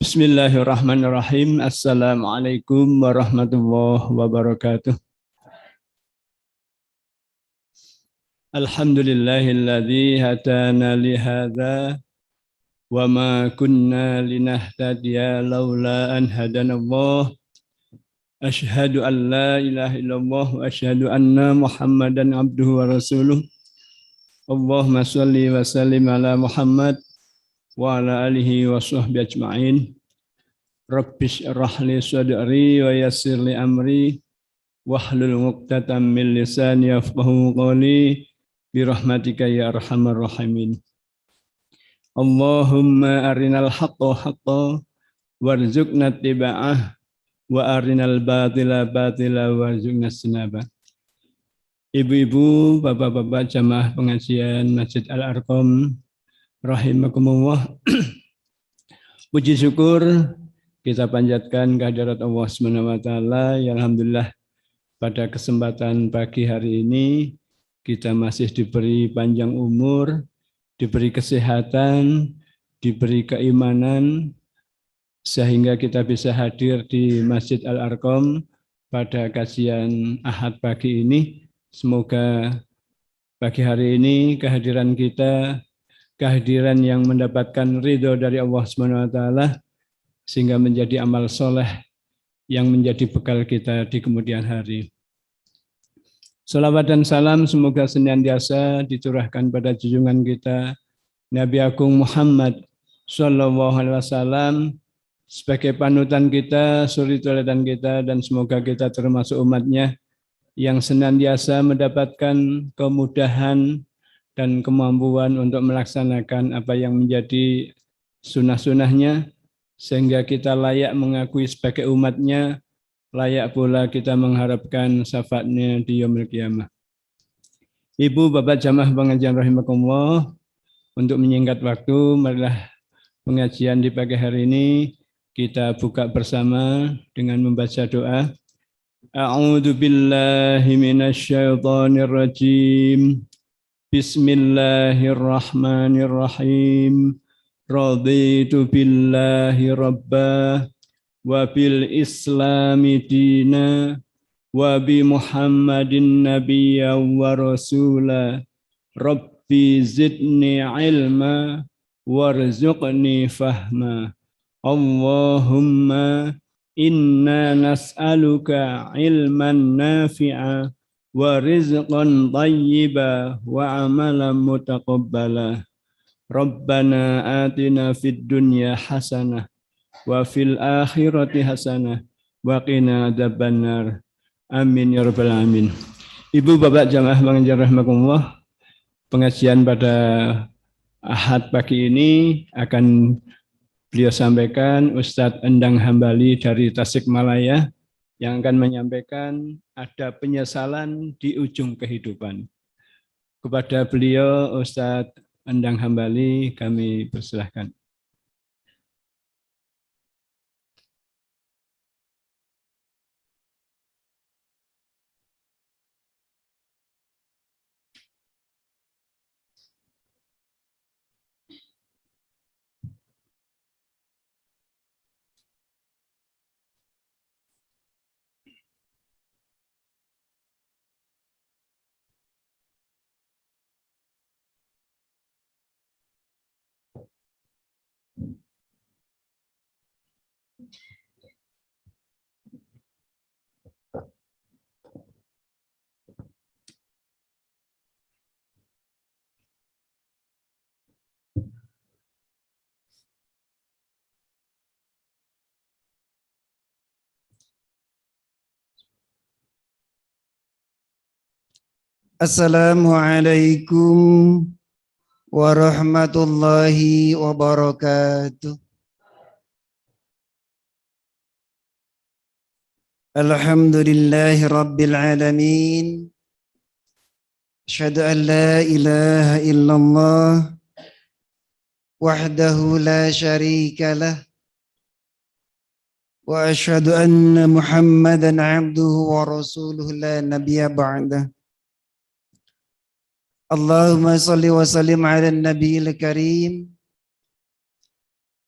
Bismillahirrahmanirrahim. Assalamualaikum warahmatullahi wabarakatuh. Alhamdulillahilladzi hadana li hadza wa ma kunna linahtadiya laula an hadanallah. Asyhadu an la ilaha illallah wa asyhadu anna Muhammadan abduhu wa rasuluh. Allahumma shalli wa sallim ala Muhammad wa ala alihi wa sahbihi ajma'in. Rabbish shrah li sadri wa yassir li amri wahlul 'uqdatam min lisani yafqahu qawli bi rahmatika ya arhamar rahimin. Allahumma arinal haqqa haqqan warzuqna ittiba'ah wa arinal batila batila warzuqna ijtinaba. Ibu-ibu, bapak-bapak jamaah pengajian Masjid Al-Arqam rahimakumullah. Puji syukur kita panjatkan kehadirat Allah SWT yang alhamdulillah pada kesempatan pagi hari ini kita masih diberi panjang umur, diberi kesehatan, diberi keimanan sehingga kita bisa hadir di Masjid Al-Arqam pada kajian Ahad pagi ini. Semoga pagi hari ini kehadiran kita, kehadiran yang mendapatkan ridho dari Allah SWT sehingga menjadi amal soleh yang menjadi bekal kita di kemudian hari. Salawat dan salam semoga senantiasa dicurahkan pada junjungan kita Nabi Agung Muhammad Sallallahu Alaihi Wasallam sebagai panutan kita, suri teladan kita, dan semoga kita termasuk umatnya yang senantiasa mendapatkan kemudahan dan kemampuan untuk melaksanakan apa yang menjadi sunnah-sunnahnya, sehingga kita layak mengakui sebagai umatnya, layak pula kita mengharapkan syafaatnya di yaumil qiyamah. Ibu, bapak jamaah pengajian rahimakumullah, untuk menyingkat waktu, marilah pengajian di pagi hari ini kita buka bersama dengan membaca doa. A'udzu billahi minasyaitonir rajim. Bismillahirrahmanirrahim. Raditu billahi rabbah wa bil islami dina wa bi Muhammadin nabiyya wa rasula. Rabbi zidni ilma warzuqni fahma. Allahumma inna nas'aluka ilman nafi'a wa rizqan thayyiba wa amalan mutaqabbala. Rabbana atina fid dunya hasanah wa fil akhirati hasanah wa qina adzabannar. Amin ya rabbal alamin. Ibu bapak jamaah pengajian rahimakumullah, pengajian pada Ahad pagi ini akan beliau sampaikan Ustadz Endang Hambali dari Tasikmalaya yang akan menyampaikan ada penyesalan di ujung kehidupan. Kepada beliau Ustadz Endang Hambali kami persilahkan. Assalamualaikum warahmatullahi wabarakatuh. Alhamdulillahi rabbil alamin. Asyhadu an la ilaha illallah wahdahu la syarika lah. Wa asyhadu anna Muhammadan abduhu wa rasuluhu la nabiyya ba'dah. Allahumma salli wa sallim ala nabiyil karim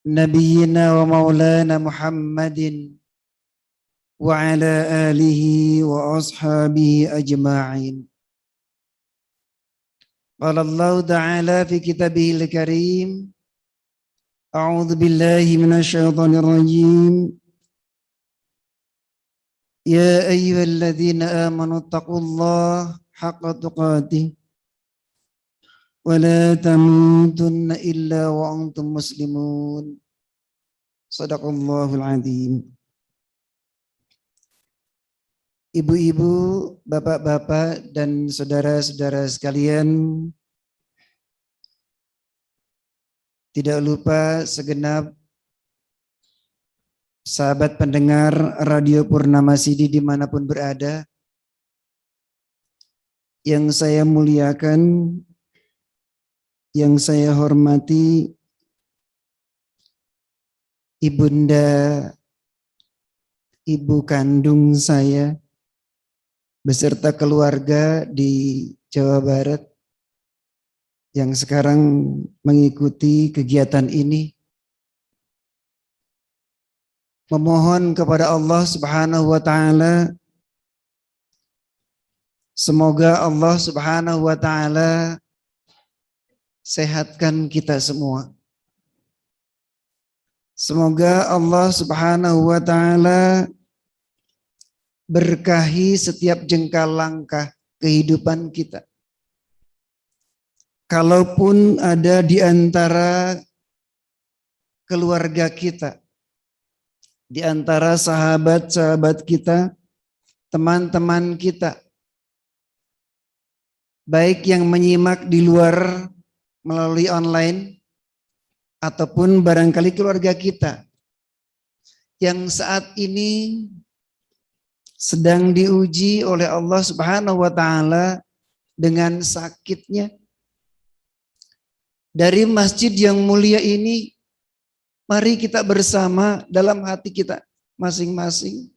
نبينا ومولانا محمد وعلى آله وأصحابه أجمعين. قال الله تعالى في كتابه الكريم: أعوذ بالله من الشيطان الرجيم. يا أيها الذين آمنوا اتقوا الله حق تقاته ولا تموتن إلا وأنتم مسلمون. صدق الله العظيم. Ibu-ibu, bapak-bapak, dan saudara-saudara sekalian, tidak lupa segenap sahabat pendengar Radio Purnama Sidi dimanapun berada, yang saya muliakan, yang saya hormati, ibunda, ibu kandung saya, beserta keluarga di Jawa Barat yang sekarang mengikuti kegiatan ini. Memohon kepada Allah Subhanahu wa taala, semoga Allah Subhanahu wa taala sehatkan kita semua. Semoga Allah Subhanahu wa taala berkahi setiap jengkal langkah kehidupan kita. Kalaupun ada di antara keluarga kita, di antara sahabat-sahabat kita, teman-teman kita, baik yang menyimak di luar melalui online, ataupun barangkali keluarga kita yang saat ini sedang diuji oleh Allah Subhanahu wa taala dengan sakitnya. Dari masjid yang mulia ini, mari kita bersama dalam hati kita masing-masing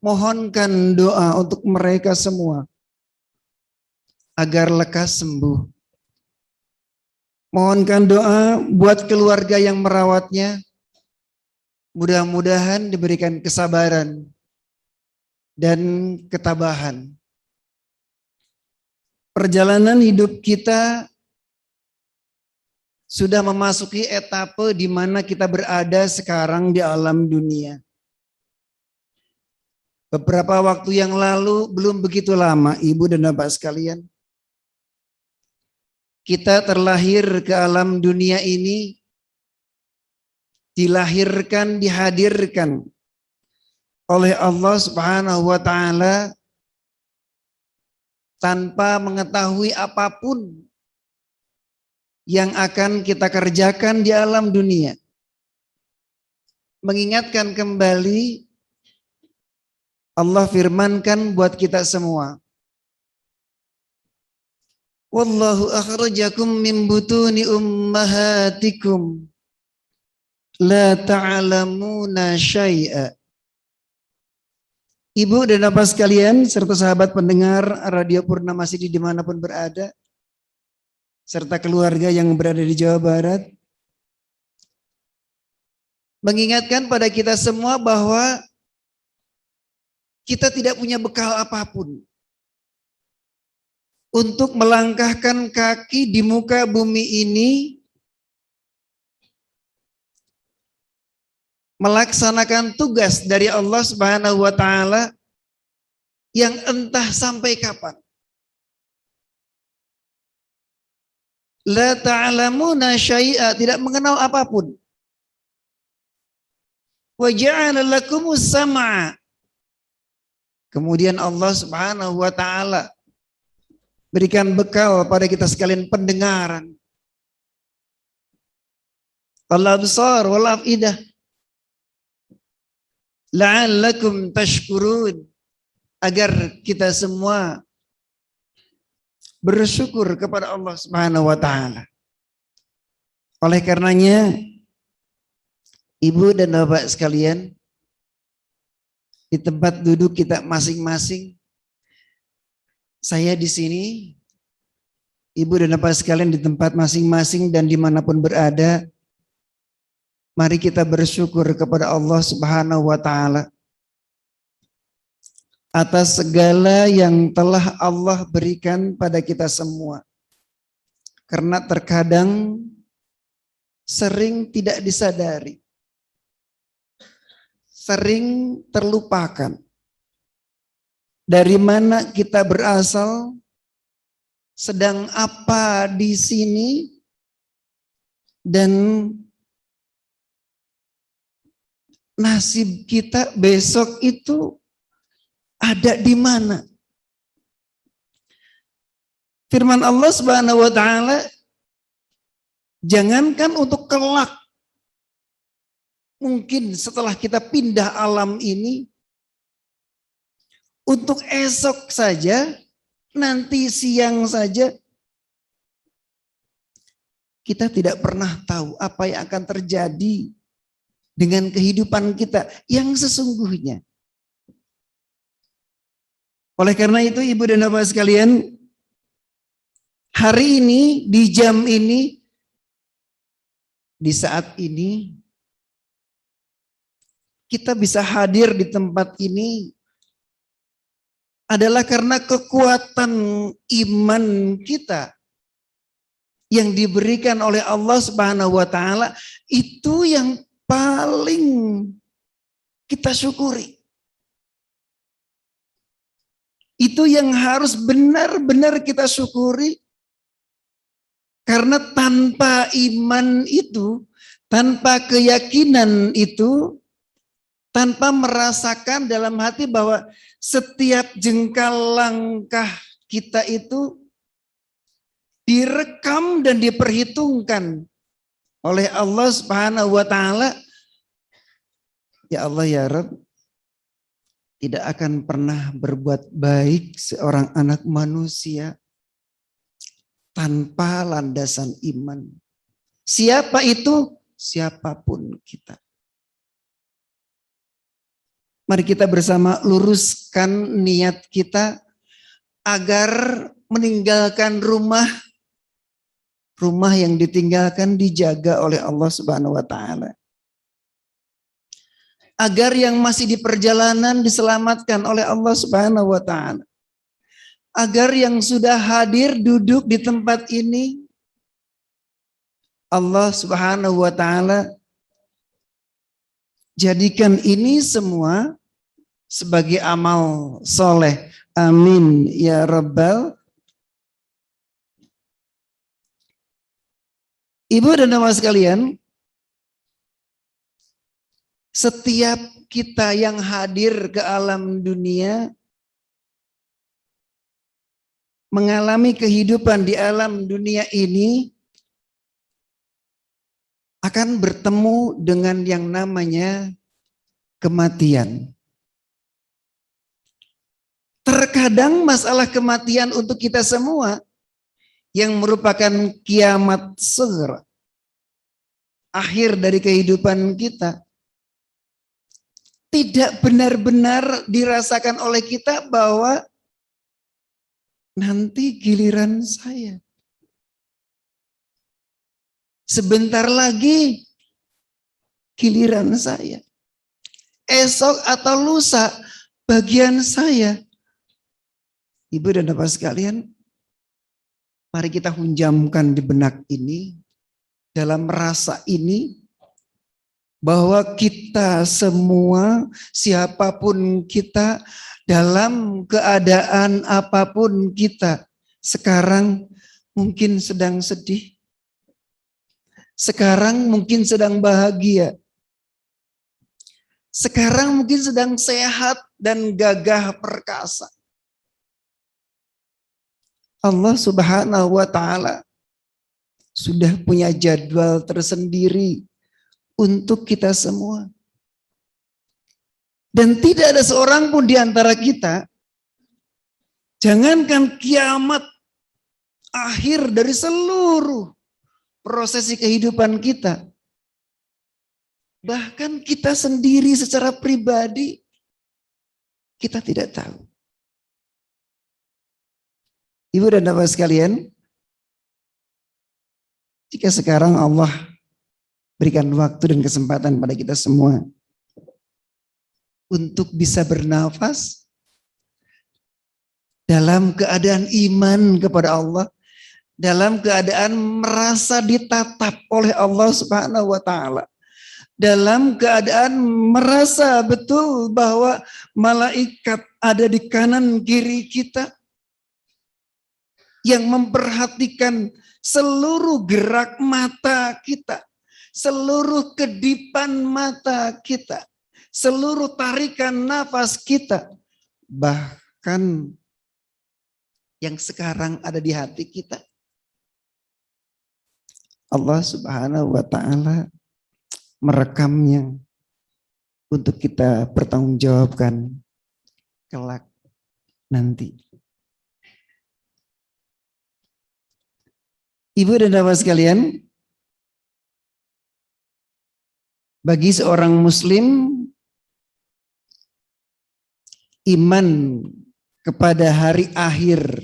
mohonkan doa untuk mereka semua agar lekas sembuh. Mohonkan doa buat keluarga yang merawatnya, mudah-mudahan diberikan kesabaran dan ketabahan. Perjalanan hidup kita sudah memasuki etape di mana kita berada sekarang di alam dunia. Beberapa waktu yang lalu, belum begitu lama, ibu dan bapak sekalian, kita terlahir ke alam dunia ini, dilahirkan, dihadirkan oleh Allah Subhanahu wa taala tanpa mengetahui apapun yang akan kita kerjakan di alam dunia. Mengingatkan kembali, Allah firmankan buat kita semua, wallahu akhrajakum min butuni ummahatikum la ta'lamuna syai'a. Ibu dan bapak sekalian, serta sahabat pendengar Radio Purnama Sidi dimanapun berada, serta keluarga yang berada di Jawa Barat, mengingatkan pada kita semua bahwa kita tidak punya bekal apapun untuk melangkahkan kaki di muka bumi ini, melaksanakan tugas dari Allah Subhanahu wa taala yang entah sampai kapan. La ta'lamuna syai'a, tidak mengenal apapun. Wa ja'ala lakumus sam'a. Kemudian Allah Subhanahu wa taala berikan bekal pada kita sekalian pendengaran. Al-absar wal afidah. La'allakum tashkurun, agar kita semua bersyukur kepada Allah Subhanahu wa taala. Oleh karenanya, ibu dan bapak sekalian, di tempat duduk kita masing-masing, saya di sini, ibu dan bapak sekalian di tempat masing-masing dan dimanapun berada, Mari kita bersyukur kepada Allah Subhanahu wa taala atas segala yang telah Allah berikan pada kita semua. Karena terkadang sering tidak disadari, sering terlupakan dari mana kita berasal, sedang apa di sini, dan nasib kita besok itu ada di mana. Firman Allah Subhanahu wa taala, jangankan untuk kelak, mungkin setelah kita pindah alam ini, untuk esok saja, nanti siang saja, kita tidak pernah tahu apa yang akan terjadi dengan kehidupan kita yang sesungguhnya. Oleh karena itu, Ibu dan Bapak sekalian, hari ini, di jam ini, di saat ini, kita bisa hadir di tempat ini adalah karena kekuatan iman kita yang diberikan oleh Allah Subhanahu wa taala, itu yang paling kita syukuri. Itu yang harus benar-benar kita syukuri, karena tanpa iman itu, tanpa keyakinan itu, tanpa merasakan dalam hati bahwa setiap jengkal langkah kita itu direkam dan diperhitungkan oleh Allah Subhanahu wa taala. Ya Allah ya Rabb, tidak akan pernah berbuat baik seorang anak manusia tanpa landasan iman. Siapa itu? Siapapun kita. Mari kita bersama luruskan niat kita agar meninggalkan rumah yang ditinggalkan dijaga oleh Allah Subhanahu wa taala. Agar yang masih di perjalanan diselamatkan oleh Allah Subhanahu wa taala. Agar yang sudah hadir duduk di tempat ini, Allah Subhanahu wa taala jadikan ini semua sebagai amal soleh. Amin ya Rabbal. Ibu dan bapak sekalian, setiap kita yang hadir ke alam dunia mengalami kehidupan di alam dunia ini akan bertemu dengan yang namanya kematian. Terkadang masalah kematian untuk kita semua yang merupakan kiamat segera, akhir dari kehidupan kita, tidak benar-benar dirasakan oleh kita bahwa nanti giliran saya. Sebentar lagi giliran saya. Esok atau lusa bagian saya. Ibu dan bapak sekalian, mari kita hunjamkan di benak ini, dalam rasa ini, bahwa kita semua, siapapun kita, dalam keadaan apapun kita, sekarang mungkin sedang sedih, sekarang mungkin sedang bahagia, sekarang mungkin sedang sehat dan gagah perkasa. Allah Subhanahu wa taala sudah punya jadwal tersendiri untuk kita semua. Dan tidak ada seorang pun di antara kita, jangankan kiamat, akhir dari seluruh prosesi kehidupan kita, bahkan kita sendiri secara pribadi, kita tidak tahu. Ibu dan bapak sekalian, jika sekarang Allah berikan waktu dan kesempatan pada kita semua untuk bisa bernafas dalam keadaan iman kepada Allah, dalam keadaan merasa ditatap oleh Allah Subhanahu wa taala, dalam keadaan merasa betul bahwa malaikat ada di kanan kiri kita yang memperhatikan seluruh gerak mata kita, seluruh kedipan mata kita, seluruh tarikan nafas kita, bahkan yang sekarang ada di hati kita. Allah Subhanahu wa taala merekamnya untuk kita pertanggungjawabkan kelak nanti. Ibu dan bapak sekalian, bagi seorang muslim, iman kepada hari akhir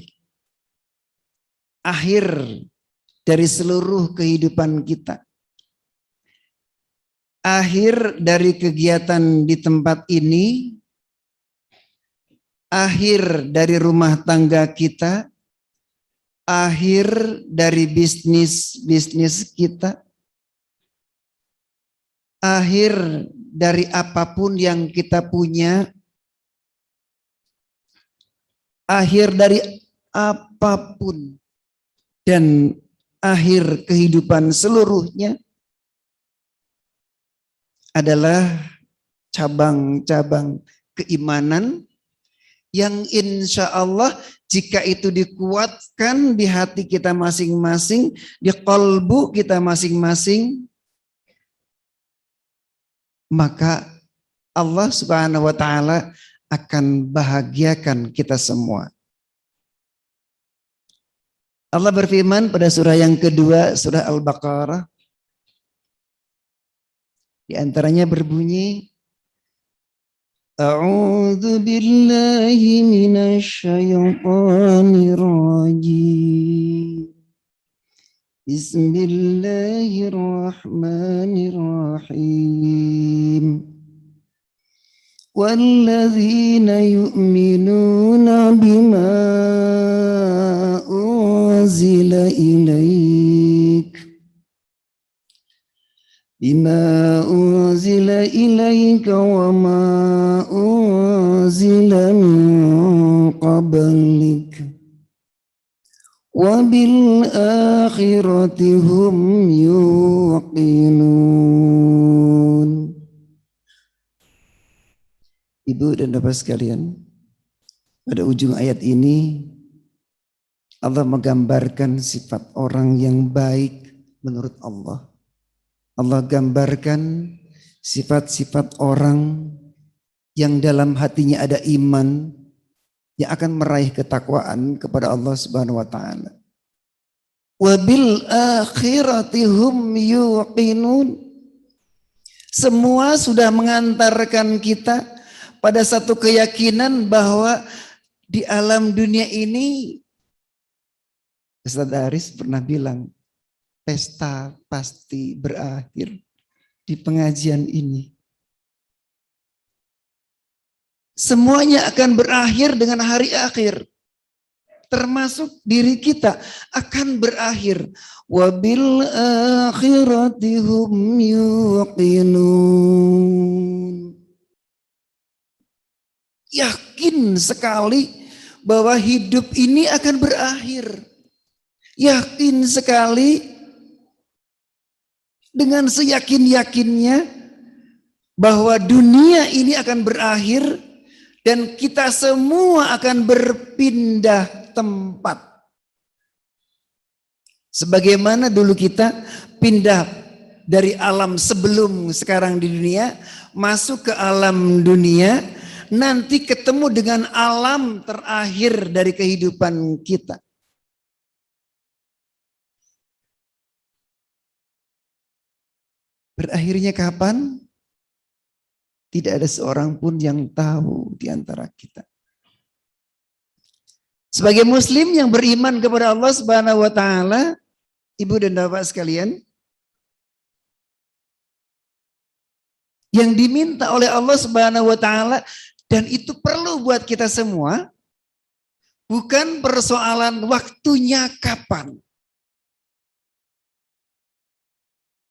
dari seluruh kehidupan kita, akhir dari kegiatan di tempat ini, akhir dari rumah tangga kita, akhir dari bisnis kita, akhir dari apapun yang kita punya, akhir dari apapun, dan akhir kehidupan seluruhnya adalah cabang-cabang keimanan yang insya Allah jika itu dikuatkan di hati kita masing-masing, di qalbu kita masing-masing, maka Allah Subhanahu wa taala akan bahagiakan kita semua. Allah berfirman pada surah yang kedua, surah Al-Baqarah. Di antaranya berbunyi, A'udzu billahi minasy syaithanir rajim. Bismillahirrahmanirrahim. وَالَّذِينَ يُؤْمِنُونَ بِمَا أُنْزِلَ إِلَيْكَ وَمَا أُنْزِلَ مِنْ قَبْلِكَ وَبِالْآخِرَةِ هُمْ يُوقِنُونَ. Ibu dan bapak sekalian, pada ujung ayat ini Allah menggambarkan sifat orang yang baik menurut Allah. Allah gambarkan sifat-sifat orang yang dalam hatinya ada iman, yang akan meraih ketakwaan kepada Allah Subhanahu wa taala. Wa bil akhirati hum yuqinun. Semua sudah mengantarkan kita pada satu keyakinan bahwa di alam dunia ini, Ustaz Aris pernah bilang, pesta pasti berakhir di pengajian ini. Semuanya akan berakhir dengan hari akhir. Termasuk diri kita akan berakhir. Wabil akhirati hum yuqinun. Yakin sekali bahwa hidup ini akan berakhir. Yakin sekali dengan seyakin-yakinnya bahwa dunia ini akan berakhir dan kita semua akan berpindah tempat. Sebagaimana dulu kita pindah dari alam sebelum sekarang di dunia masuk ke alam dunia, nanti ketemu dengan alam terakhir dari kehidupan kita. Berakhirnya kapan? Tidak ada seorang pun yang tahu di antara kita. Sebagai muslim yang beriman kepada Allah Subhanahu wa taala, ibu dan bapak sekalian, yang diminta oleh Allah Subhanahu wa taala, dan itu perlu buat kita semua. Bukan persoalan waktunya kapan.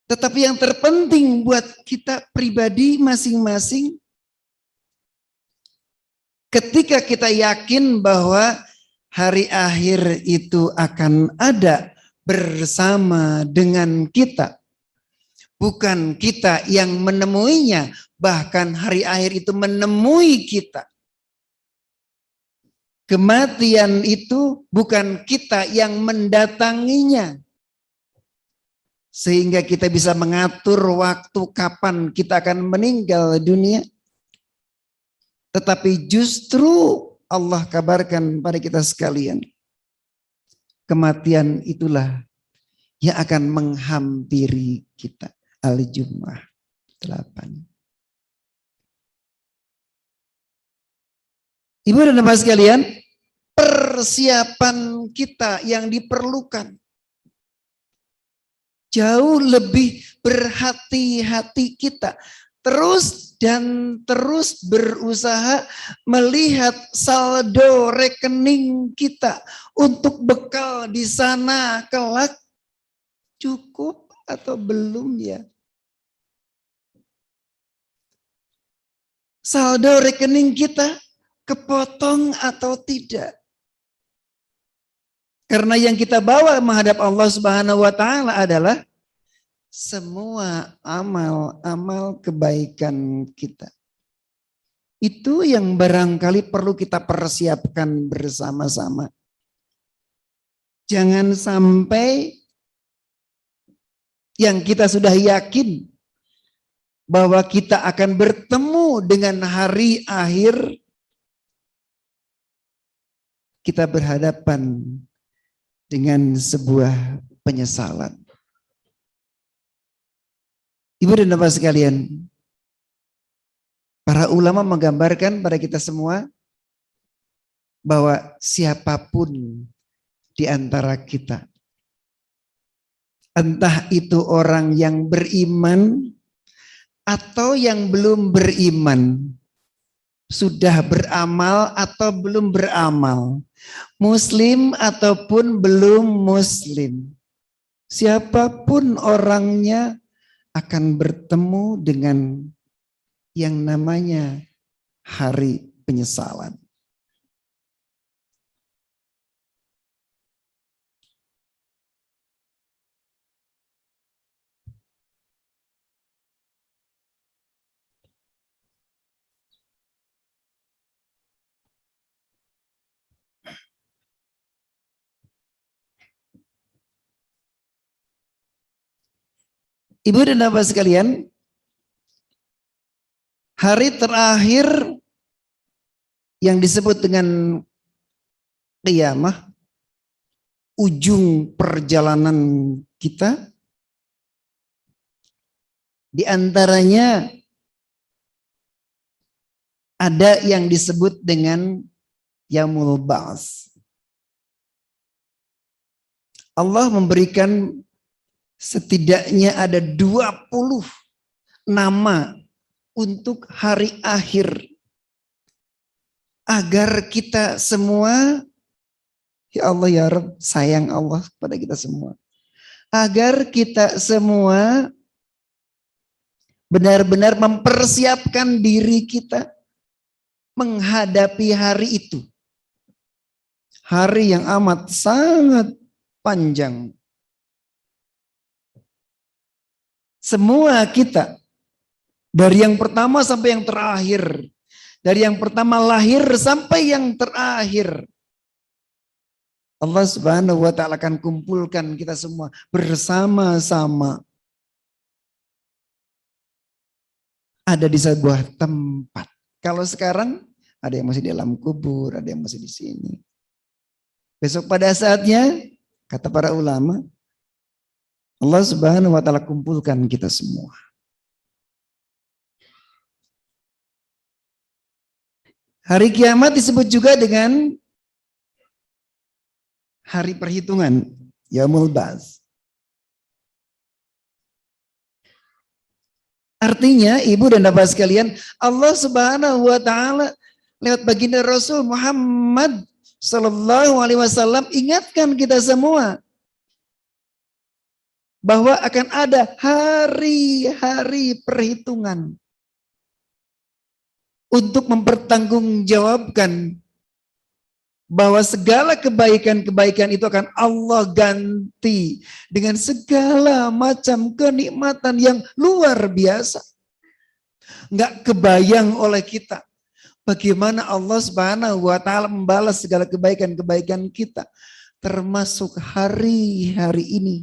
Tetapi yang terpenting buat kita pribadi masing-masing, ketika kita yakin bahwa hari akhir itu akan ada bersama dengan kita. Bukan kita yang menemuinya, bahkan hari akhir itu menemui kita. Kematian itu bukan kita yang mendatanginya. Sehingga kita bisa mengatur waktu kapan kita akan meninggal dunia. Tetapi justru Allah kabarkan pada kita sekalian, kematian itulah yang akan menghampiri kita. Al-Jumu'ah 8. Ibu dan bapak sekalian, persiapan kita yang diperlukan jauh lebih berhati-hati kita. Terus dan terus berusaha melihat saldo rekening kita untuk bekal di sana kelak cukup atau belum ya. Saldo rekening kita kepotong atau tidak. Karena yang kita bawa menghadap Allah Subhanahu wa taala adalah semua amal-amal kebaikan kita. Itu yang barangkali perlu kita persiapkan bersama-sama. Jangan sampai yang kita sudah yakin bahwa kita akan bertemu dengan hari akhir, kita berhadapan dengan sebuah penyesalan. Ibu dan bapak sekalian, para ulama menggambarkan pada kita semua bahwa siapapun di antara kita, entah itu orang yang beriman atau yang belum beriman, sudah beramal atau belum beramal, muslim ataupun belum muslim, siapapun orangnya akan bertemu dengan yang namanya hari penyesalan. Ibu dan bapak sekalian, hari terakhir yang disebut dengan qiyamah, ujung perjalanan kita, di antaranya ada yang disebut dengan Yaumul Ba'ts. Allah memberikan setidaknya ada 20 nama untuk hari akhir. Agar kita semua, ya Allah ya Rabb, sayang Allah kepada kita semua. Agar kita semua benar-benar mempersiapkan diri kita menghadapi hari itu. Hari yang amat sangat panjang. Semua kita, dari yang pertama sampai yang terakhir, dari yang pertama lahir sampai yang terakhir, Allah Subhanahu wa taala akan kumpulkan kita semua bersama-sama. Ada di sebuah tempat. Kalau sekarang ada yang masih di dalam kubur, ada yang masih di sini. Besok pada saatnya, kata para ulama, Allah Subhanahu wa taala kumpulkan kita semua. Hari kiamat disebut juga dengan hari perhitungan, Yaumul Ba'ts. Artinya ibu dan bapak sekalian, Allah Subhanahu wa taala lewat baginda Rasul Muhammad sallallahu alaihi wasallam ingatkan kita semua bahwa akan ada hari-hari perhitungan untuk mempertanggungjawabkan bahwa segala kebaikan-kebaikan itu akan Allah ganti dengan segala macam kenikmatan yang luar biasa. Enggak kebayang oleh kita bagaimana Allah Subhanahu wa taala membalas segala kebaikan-kebaikan kita, termasuk hari-hari ini.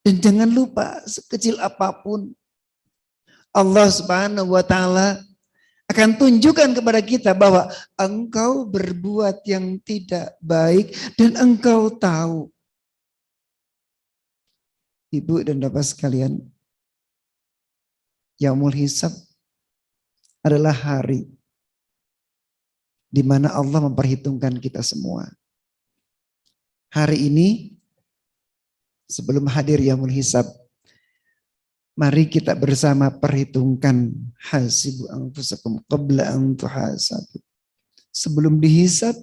Dan jangan lupa, sekecil apapun Allah Subhanahu wa taala akan tunjukkan kepada kita bahwa engkau berbuat yang tidak baik dan engkau tahu. Ibu dan bapak sekalian, Yaumul Hisab adalah hari di mana Allah memperhitungkan kita semua. Hari ini sebelum hadir Yaumul Hisab, mari kita bersama perhitungkan hasibu anfusakum qabla an tuhasabu. Sebelum dihisab,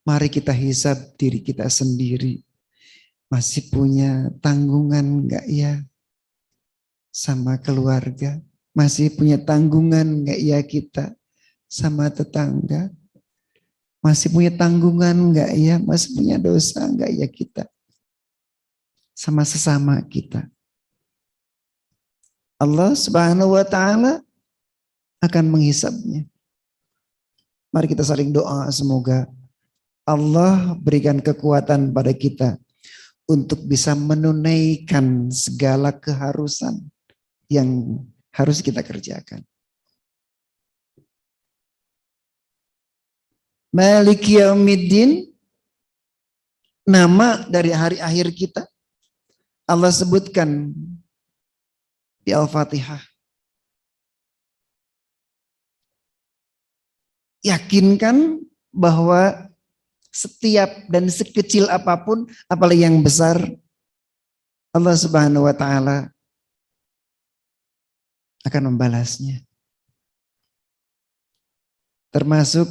mari kita hisab diri kita sendiri. Masih punya tanggungan enggak ya sama keluarga? Masih punya tanggungan enggak ya kita sama tetangga? Masih punya tanggungan enggak ya? Masih punya dosa enggak ya kita sama sesama kita? Allah Subhanahu wa taala akan menghisabnya. Mari kita saling doa, semoga Allah berikan kekuatan pada kita untuk bisa menunaikan segala keharusan yang harus kita kerjakan. Maliki Yaumiddin, nama dari hari akhir kita Allah sebutkan di Al-Fatihah. Yakinkan bahwa setiap dan sekecil apapun, apalagi yang besar, Allah Subhanahu wa taala akan membalasnya. Termasuk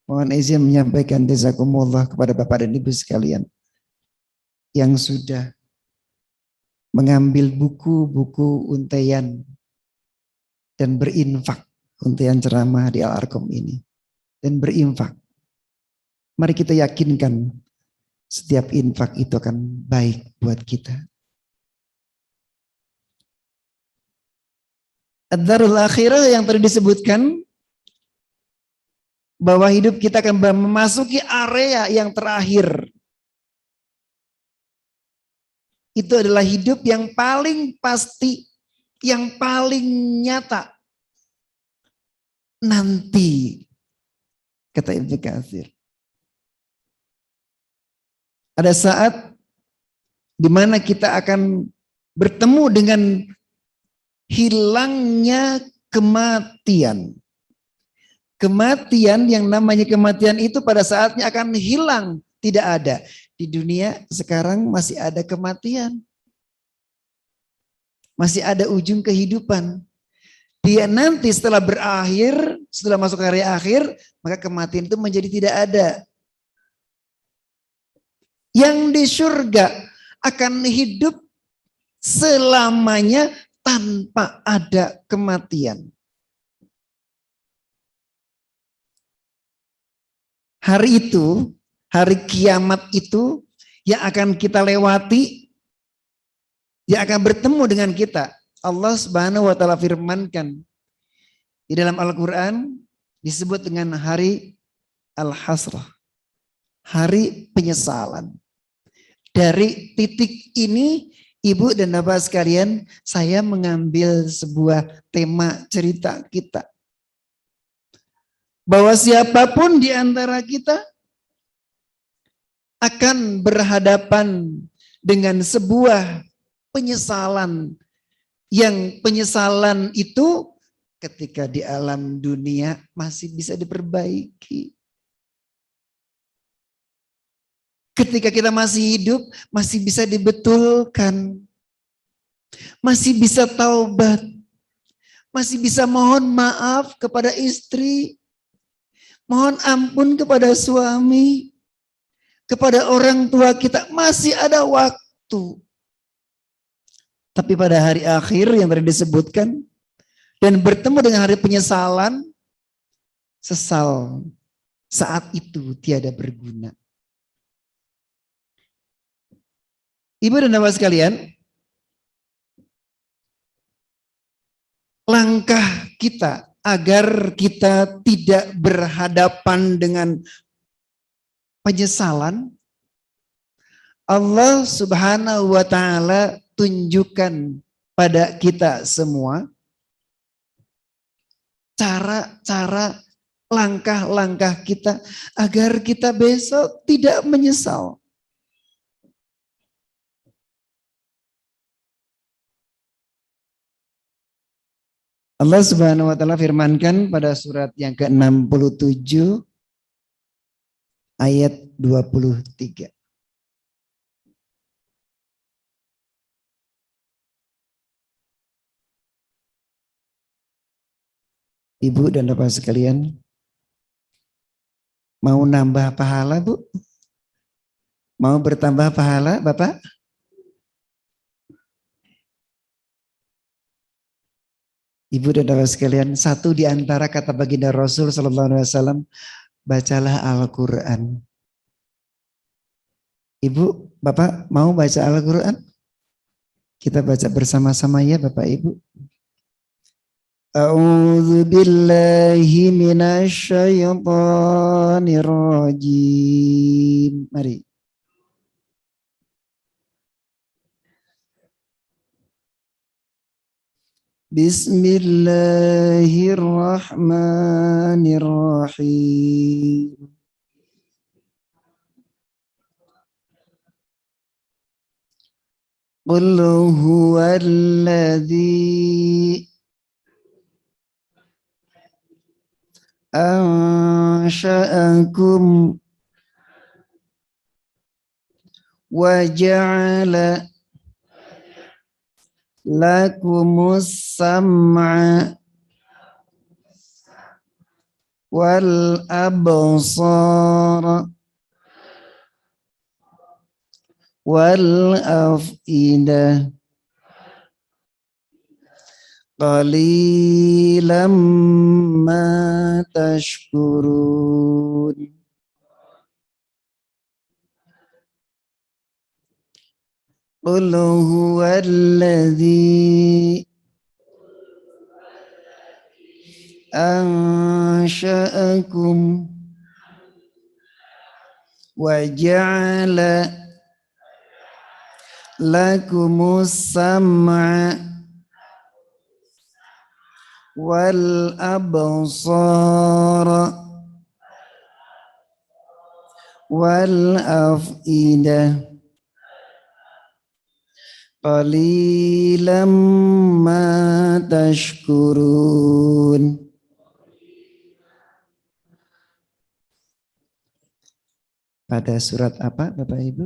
mohon izin menyampaikan jazakumullah kepada Bapak dan Ibu sekalian yang sudah mengambil buku-buku untaian dan berinfak, untaian ceramah di Al-Arqam ini, dan berinfak. Mari kita yakinkan setiap infak itu akan baik buat kita. Ad-Darul Akhirah yang tadi disebutkan, bahwa hidup kita akan memasuki area yang terakhir. Itu adalah hidup yang paling pasti, yang paling nyata. Nanti, kata Ibnu Katsir, ada saat di mana kita akan bertemu dengan hilangnya kematian. Kematian, yang namanya kematian itu pada saatnya akan hilang, tidak ada. Di dunia sekarang masih ada kematian. Masih ada ujung kehidupan. Dia nanti setelah berakhir, setelah masuk hari akhir, maka kematian itu menjadi tidak ada. Yang di surga akan hidup selamanya tanpa ada kematian. Hari itu, hari kiamat itu yang akan kita lewati, yang akan bertemu dengan kita. Allah Subhanahu wa taala firmankan di dalam Al-Qur'an, disebut dengan hari Al-Hasrah, hari penyesalan. Dari titik ini, Ibu dan Bapak sekalian, saya mengambil sebuah tema cerita kita. Bahwa siapapun di antara kita akan berhadapan dengan sebuah penyesalan, yang penyesalan itu ketika di alam dunia masih bisa diperbaiki. Ketika kita masih hidup masih bisa dibetulkan. masih bisa taubat, masih bisa mohon maaf kepada istri, mohon ampun kepada suami, kepada orang tua kita, masih ada waktu. Tapi pada hari akhir yang tadi disebutkan, dan bertemu dengan hari penyesalan, sesal saat itu tiada berguna. Ibu dan bapak sekalian, langkah kita agar kita tidak berhadapan dengan penyesalan, Allah Subhanahu wa taala tunjukkan pada kita semua cara-cara, langkah-langkah kita agar kita besok tidak menyesal. Allah Subhanahu wa taala firmankan pada surat yang ke-67 ayat 23. Ibu dan bapak sekalian, mau nambah pahala, Bu? Mau bertambah pahala, Bapak? Ibu dan bapak sekalian, satu di antara kata baginda Rasul sallallahu alaihi wasallam, bacalah Al-Qur'an. Ibu, Bapak mau baca Al-Qur'an? Kita baca bersama-sama ya Bapak Ibu. A'udzu billahi minasy syaithanir rajim. Mari. Bismillahirrahmanirrahim. Qul huwallazi ansha'akum wa ja'ala lakumus sam'a wal absara wal af'idah qalilan ma tashkurun. Qul huwallazi ansha'akum wa ja'ala lakumus sam'a wal absara wal af'idah qalilan ma tashkurun. Pada surat apa Bapak Ibu?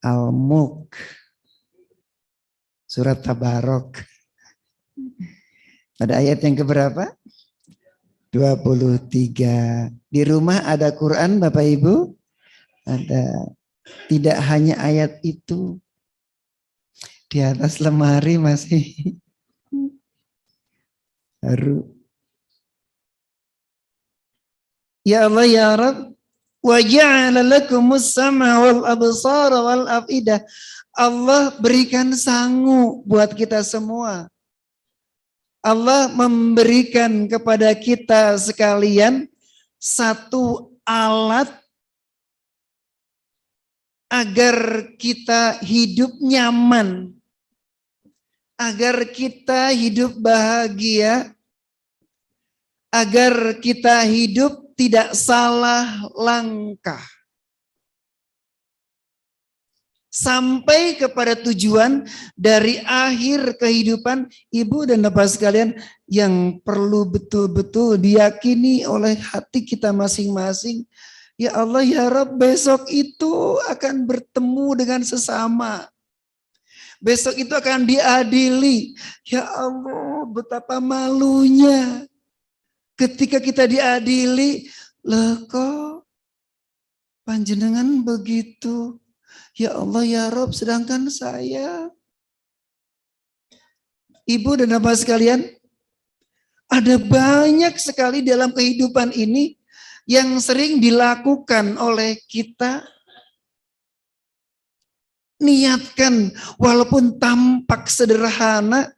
Al-Mulk. Surat Tabarok. Pada ayat yang keberapa? 23. Di rumah ada Quran Bapak Ibu? Ada. Tidak hanya ayat itu. Di atas lemari masih baru. Ya Allah ya Rabb, wa ja'ala lakumus sam'a wal absara wal afidah. Allah berikan sangu buat kita semua. Allah memberikan kepada kita sekalian satu alat agar kita hidup nyaman, agar kita hidup bahagia, agar kita hidup tidak salah langkah. Sampai kepada tujuan dari akhir kehidupan ibu dan bapak sekalian yang perlu betul-betul diyakini oleh hati kita masing-masing. Ya Allah ya Rabb, besok itu akan bertemu dengan sesama. Besok itu akan diadili. Ya Allah, betapa malunya ketika kita diadili. Loh kok panjenengan begitu? Ya Allah ya Rob, sedangkan saya. Ibu dan bapak sekalian, ada banyak sekali dalam kehidupan ini yang sering dilakukan oleh kita. Niatkan walaupun tampak sederhana,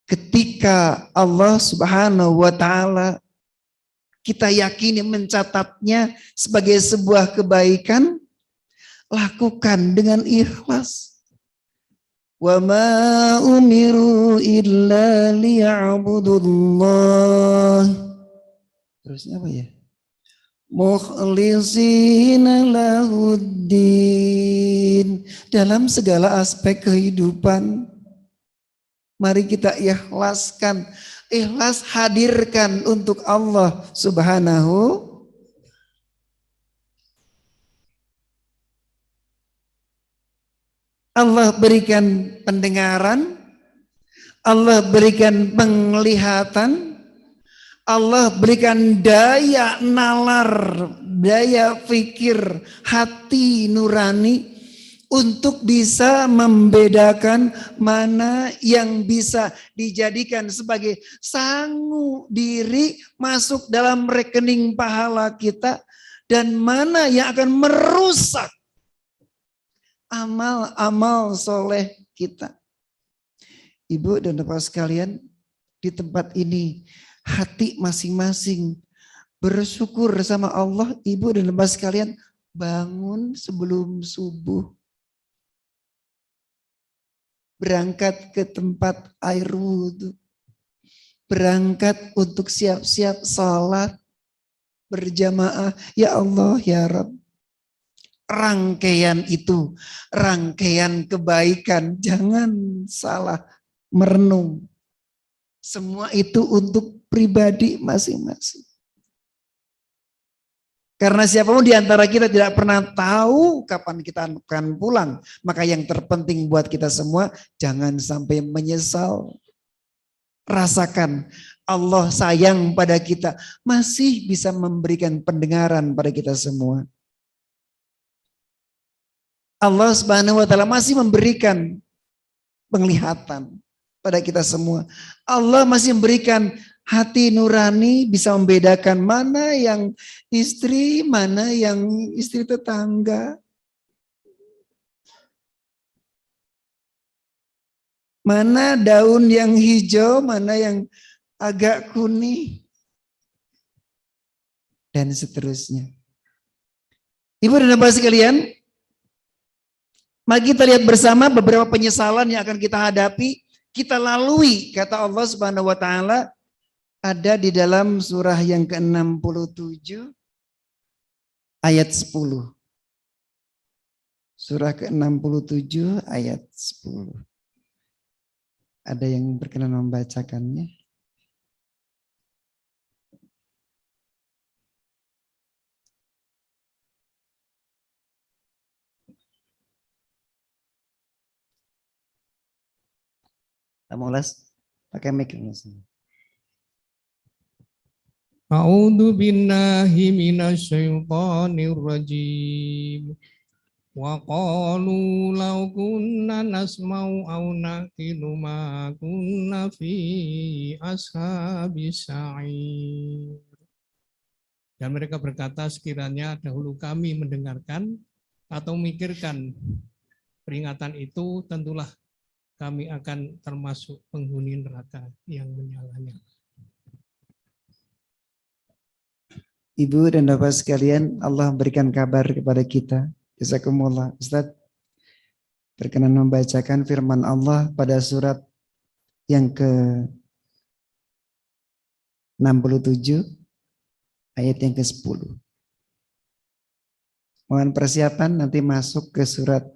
ketika Allah Subhanahu wa ta'ala kita yakini mencatatnya sebagai sebuah kebaikan, lakukan dengan ikhlas. Wa ma umiru illa liya'budullah. Terusnya apa ya? Mukhlishina lahuddin. Dalam segala aspek kehidupan, mari kita ikhlaskan. Ikhlas hadirkan untuk Allah Subhanahu. Allah berikan pendengaran, Allah berikan penglihatan, Allah berikan daya nalar, daya fikir, hati nurani untuk bisa membedakan mana yang bisa dijadikan sebagai sangu diri masuk dalam rekening pahala kita dan mana yang akan merusak amal-amal soleh kita. Ibu dan bapak sekalian, di tempat ini hati masing-masing bersyukur sama Allah. Ibu dan bapak sekalian, bangun sebelum subuh, berangkat ke tempat air wudhu, berangkat untuk siap-siap salat berjamaah. Ya Allah ya Rabb, rangkaian itu, rangkaian kebaikan, jangan salah merenung. Semua itu untuk pribadi masing-masing. Karena siapapun di antara kita tidak pernah tahu kapan kita akan pulang. Maka yang terpenting buat kita semua, jangan sampai menyesal. Rasakan Allah sayang pada kita, masih bisa memberikan pendengaran pada kita semua. Allah Subhanahu wa ta'ala masih memberikan penglihatan pada kita semua. Allah masih memberikan hati nurani, bisa membedakan mana yang istri, mana yang istri tetangga. Mana daun yang hijau, mana yang agak kuning. Dan seterusnya. Ibu dan bapak sekalian, mari kita lihat bersama beberapa penyesalan yang akan kita hadapi, kita lalui, kata Allah Subhanahu wa ta'ala, ada di dalam surah yang ke-67 ayat 10. Surah ke-67 ayat 10. Ada yang berkenan membacakannya? Kamu ulas pakai mic. A'udzu billahi minasyaitonir rajim. Wa qalu law kunna nasma'u aw naqilu ma kunna fi ashabis sa'ir. Dan mereka berkata, sekiranya dahulu kami mendengarkan atau memikirkan peringatan itu, tentulah kami akan termasuk penghuni neraka yang menyala-nyala. Ibu dan bapak sekalian, Allah berikan kabar kepada kita. Jazakumullah. Ustaz, berkenan membacakan firman Allah pada surat yang ke-67 ayat yang ke-10. Mohon persiapan nanti masuk ke surat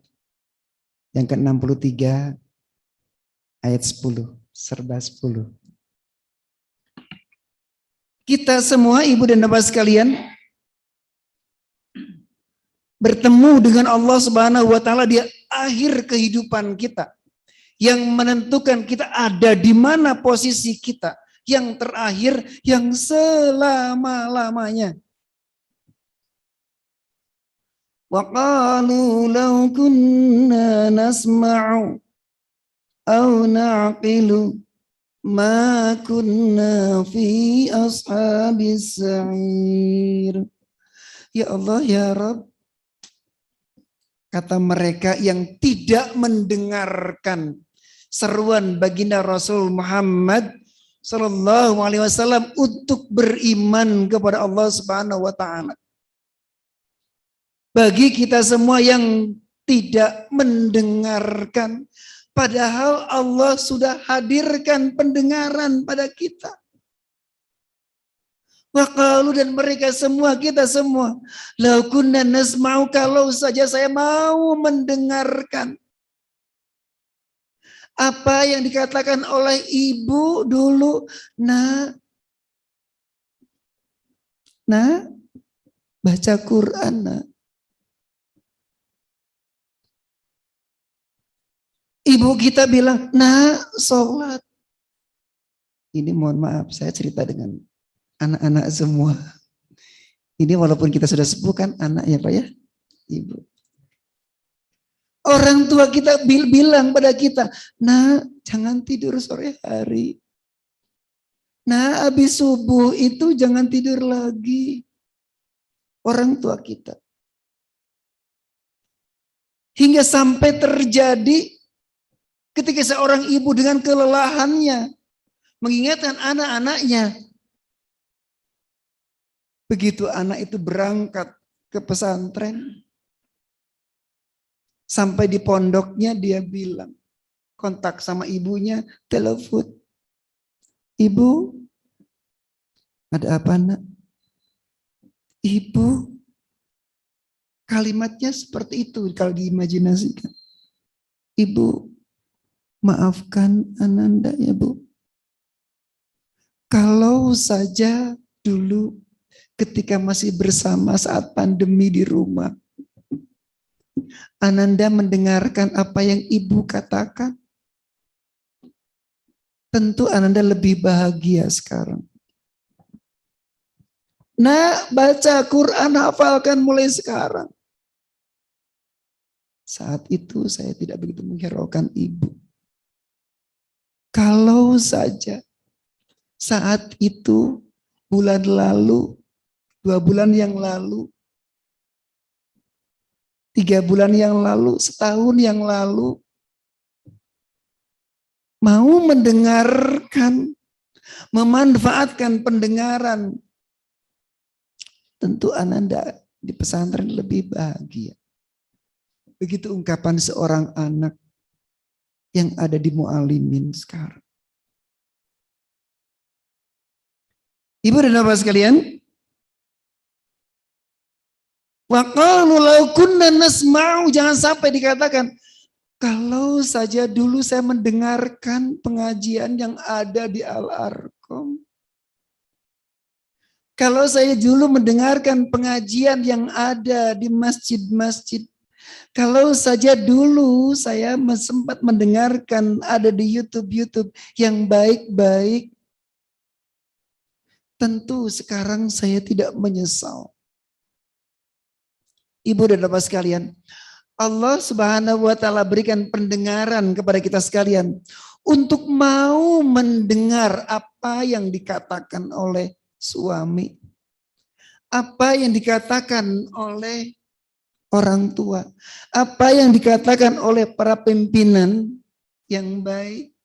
yang ke-63 ayat 10, serba 10. Kita semua ibu dan bapak sekalian bertemu dengan Allah Subhanahu wa ta'ala di akhir kehidupan kita. yang menentukan kita ada di mana posisi kita, yang terakhir, yang selama-lamanya. Wa qalu law kunna nasma'u aw na'qilu ma kunna fi ashabis sa'ir. Ya Allah, ya Rabb, kata mereka yang tidak mendengarkan seruan baginda Rasul Muhammad Sallallahu Alaihi Wasallam untuk beriman kepada Allah Subhanahu Wa Taala. Bagi kita semua yang tidak mendengarkan, padahal Allah sudah hadirkan pendengaran pada kita. Waqalu, dan mereka semua, kita semua, lau kunna nasma'u, kalau saja saya mau mendengarkan apa yang dikatakan oleh ibu dulu, nah baca Quran, nah. Ibu kita bilang, nah sholat. Ini mohon maaf, saya cerita dengan anak-anak semua. Ini walaupun kita sudah sepuh kan anak ya Pak ya, Ibu. Orang tua kita bilang pada kita, nah jangan tidur sore hari. Nah habis subuh itu jangan tidur lagi. Orang tua kita. Hingga sampai terjadi ketika seorang ibu dengan kelelahannya mengingatkan anak-anaknya. Begitu anak itu berangkat ke pesantren, sampai di pondoknya dia bilang, kontak sama ibunya, telepon. Ibu, ada apa nak? Ibu, kalimatnya seperti itu kalau diimajinasikan. Ibu, maafkan Ananda ya Bu. Kalau saja dulu ketika masih bersama saat pandemi di rumah, Ananda mendengarkan apa yang Ibu katakan, tentu Ananda lebih bahagia sekarang. Nah, baca Quran, hafalkan mulai sekarang. Saat itu saya tidak begitu menghiraukan Ibu. Kalau saja saat itu bulan lalu, 2 bulan yang lalu, 3 bulan yang lalu, setahun yang lalu, mau mendengarkan, memanfaatkan pendengaran, tentu Ananda di pesantren lebih bahagia. Begitu ungkapan seorang anak yang ada di Mu'alimin sekarang. Ibu dan Bapak sekalian, wa qalu law kunna nasma'u, jangan sampai dikatakan, kalau saja dulu saya mendengarkan pengajian yang ada di Al-Arqam. Kalau saya dulu mendengarkan pengajian yang ada di masjid-masjid. Kalau saja dulu saya sempat mendengarkan ada di YouTube yang baik-baik. Tentu sekarang saya tidak menyesal. Ibu dan Bapak sekalian, Allah Subhanahu wa Ta'ala berikan pendengaran kepada kita sekalian untuk mau mendengar apa yang dikatakan oleh suami, apa yang dikatakan oleh orang tua, apa yang dikatakan oleh para pimpinan yang baik,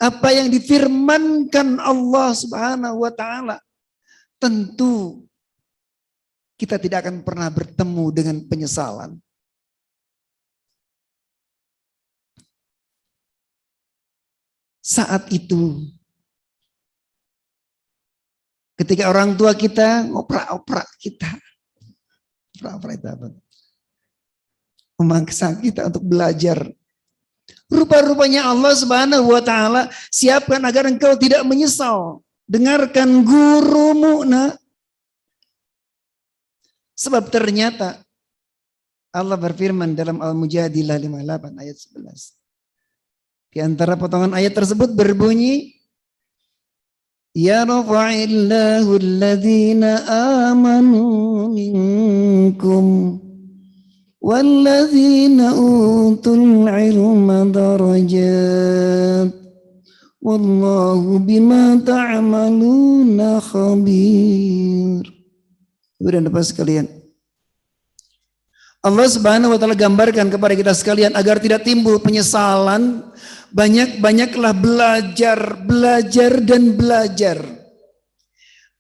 apa yang difirmankan Allah Subhanahu wa Ta'ala. Tentu kita tidak akan pernah bertemu dengan penyesalan. Saat itu, ketika orang tua kita ngoprak-oprak kita, oprak-oprak itu apa? Memaksa kita untuk belajar. Rupa-rupanya Allah Subhanahu wa Ta'ala siapkan agar engkau tidak menyesal. Dengarkan gurumu, nak. Sebab ternyata Allah berfirman dalam Al-Mujadilah 58 ayat 11. Di antara potongan ayat tersebut berbunyi, Yarfa'illahu alladhina amanu minkum walladzina utul ilma darajat wallahu bima ta'maluna khabir. Ibu dan Bapak sekalian, Allah Subhanahu wa taala gambarkan kepada kita sekalian agar tidak timbul penyesalan, banyak-banyaklah belajar dan belajar.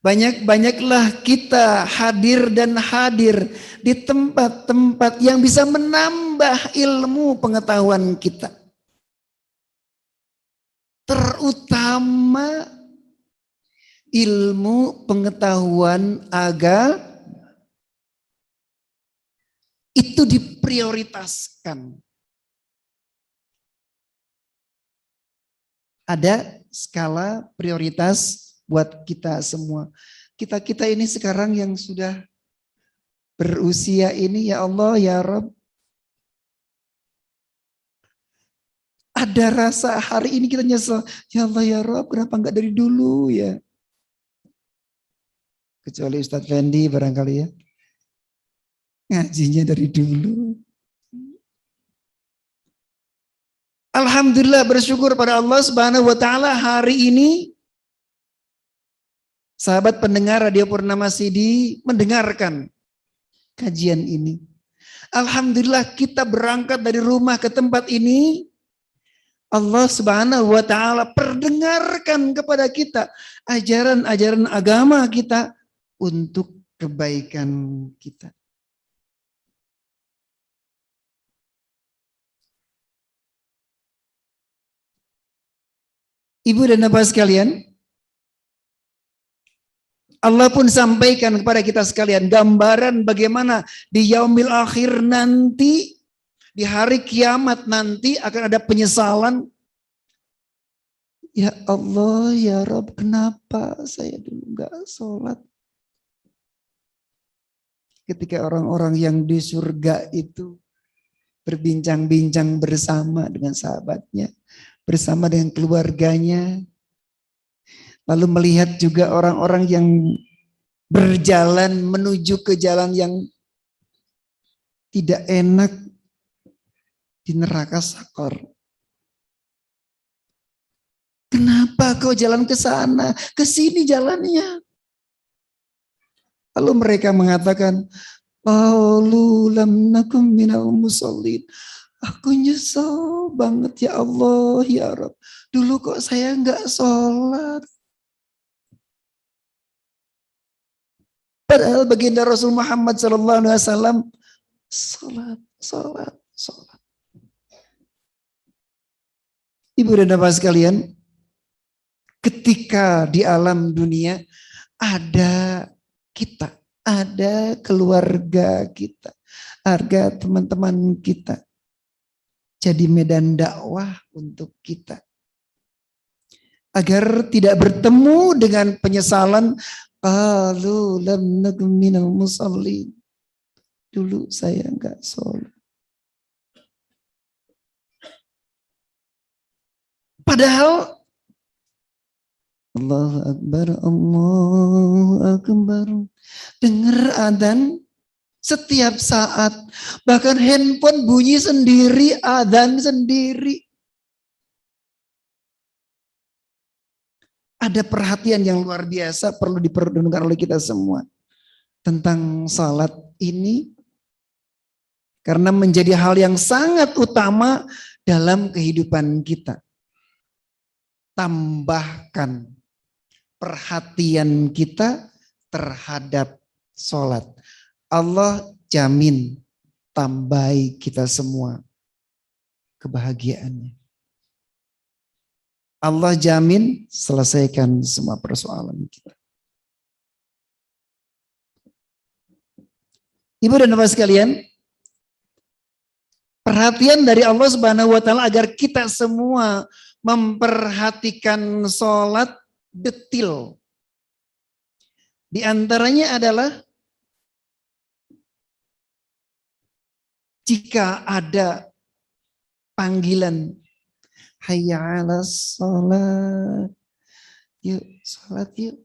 Banyak-banyaklah kita hadir dan hadir di tempat-tempat yang bisa menambah ilmu pengetahuan kita. Terutama ilmu pengetahuan agama itu diprioritaskan. Ada skala prioritas buat kita semua. Kita ini sekarang yang sudah berusia ini, ya Allah, ya Rabb, ada rasa hari ini kita nyesel. Ya Allah, ya Rabb, kenapa enggak dari dulu ya? Kecuali Ustadz Fendi barangkali ya. Ngajinya dari dulu. Alhamdulillah, bersyukur pada Allah Subhanahu wa taala, hari ini sahabat pendengar Radio Purnama CD mendengarkan kajian ini. Alhamdulillah, kita berangkat dari rumah ke tempat ini. Allah Subhanahu wa taala perdengarkan kepada kita ajaran-ajaran agama kita untuk kebaikan kita. Ibu dan Bapak sekalian, Allah pun sampaikan kepada kita sekalian gambaran bagaimana di yaumil akhir nanti, di hari kiamat nanti akan ada penyesalan. Ya Allah, ya Rabb, kenapa saya dulu enggak sholat? Ketika orang-orang yang di surga itu berbincang-bincang bersama dengan sahabatnya, bersama dengan keluarganya, lalu melihat juga orang-orang yang berjalan menuju ke jalan yang tidak enak di neraka sakor. Kenapa kau jalan ke sana? Ke sini jalannya. Lalu mereka mengatakan, qalu lam nakum minal musallin. Aku nyesel banget ya Allah, ya Rabb. Dulu kok saya enggak sholat. Padahal baginda Rasul Muhammad SAW sholat. Ibu dan Bapak sekalian, ketika di alam dunia ada kita, ada keluarga kita, ada teman-teman kita, jadi medan dakwah untuk kita. Agar tidak bertemu dengan penyesalan, qalu lam nakum minal musallin. Dulu saya enggak sholat. Padahal Allahu Akbar, Allahu Akbar. Dengar adzan setiap saat, bahkan handphone bunyi sendiri, adzan sendiri. Ada perhatian yang luar biasa perlu diperdengarkan oleh kita semua tentang salat ini, karena menjadi hal yang sangat utama dalam kehidupan kita. Tambahkan perhatian kita terhadap salat. Allah jamin tambahi kita semua kebahagiaannya. Allah jamin selesaikan semua persoalan kita. Ibu dan Bapak sekalian, perhatian dari Allah Subhanahu wa taala agar kita semua memperhatikan sholat detil. Di antaranya adalah jika ada panggilan Hayya 'alas sholat. Yuk, sholat yuk.